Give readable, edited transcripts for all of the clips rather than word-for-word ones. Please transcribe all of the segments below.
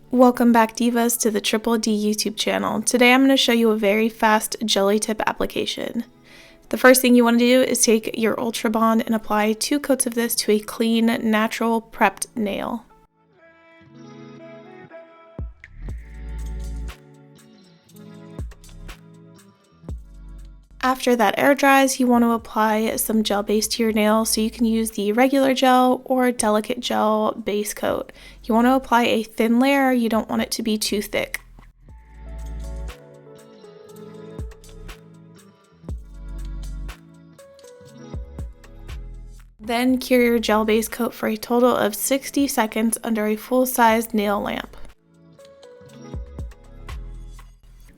Welcome back, divas, to the Triple D YouTube channel. Today I'm going to show you a very fast jelly tip application. The first thing you want to do is take your Ultra Bond and apply 2 coats of this to a clean, natural, prepped nail. After that air dries, you want to apply some gel base to your nail, so you can use the regular gel or delicate gel base coat. You want to apply a thin layer, you don't want it to be too thick. Then cure your gel base coat for a total of 60 seconds under a full-size nail lamp.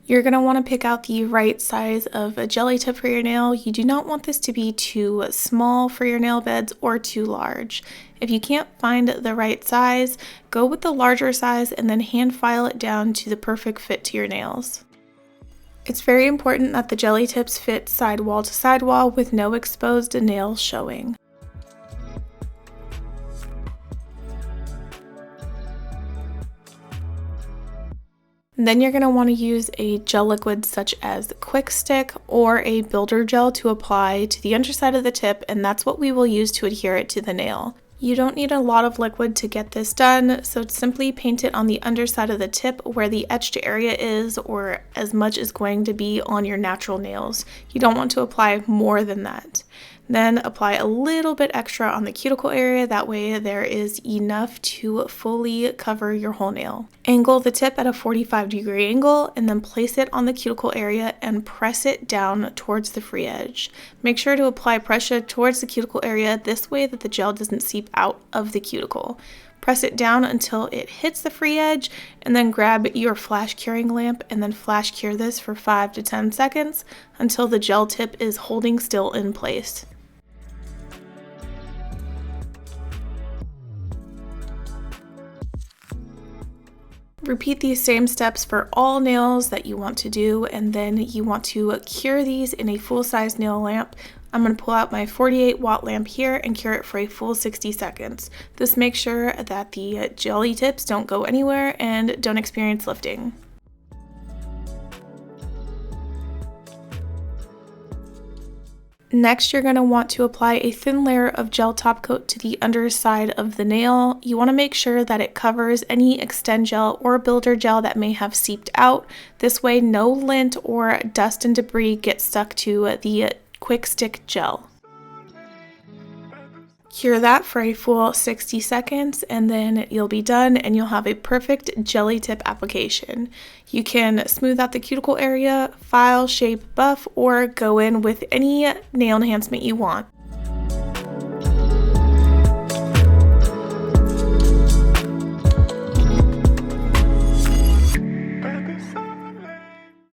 You're going to want to pick out the right size of a jelly tip for your nail. You do not want this to be too small for your nail beds or too large. If you can't find the right size, go with the larger size and then hand file it down to the perfect fit to your nails. It's very important that the jelly tips fit sidewall to sidewall with no exposed nails showing. Then you're going to want to use a gel liquid such as Quick Stick or a builder gel to apply to the underside of the tip, and that's what we will use to adhere it to the nail. You don't need a lot of liquid to get this done, so simply paint it on the underside of the tip where the etched area is, or as much is going to be on your natural nails. You don't want to apply more than that. Then apply a little bit extra on the cuticle area, that way there is enough to fully cover your whole nail. Angle the tip at a 45-degree angle and then place it on the cuticle area and press it down towards the free edge. Make sure to apply pressure towards the cuticle area, this way that the gel doesn't seep out of the cuticle. Press it down until it hits the free edge, and then grab your flash curing lamp and then flash cure this for 5 to 10 seconds until the gel tip is holding still in place. Repeat these same steps for all nails that you want to do, and then you want to cure these in a full-size nail lamp. I'm going to pull out my 48-watt lamp here and cure it for a full 60 seconds. This makes sure that the jelly tips don't go anywhere and don't experience lifting. Next, you're going to want to apply a thin layer of gel top coat to the underside of the nail. You want to make sure that it covers any extend gel or builder gel that may have seeped out. This way, no lint or dust and debris gets stuck to the Quick Stick gel. Cure that for a full 60 seconds and then you'll be done and you'll have a perfect jelly tip application. You can smooth out the cuticle area, file, shape, buff, or go in with any nail enhancement you want.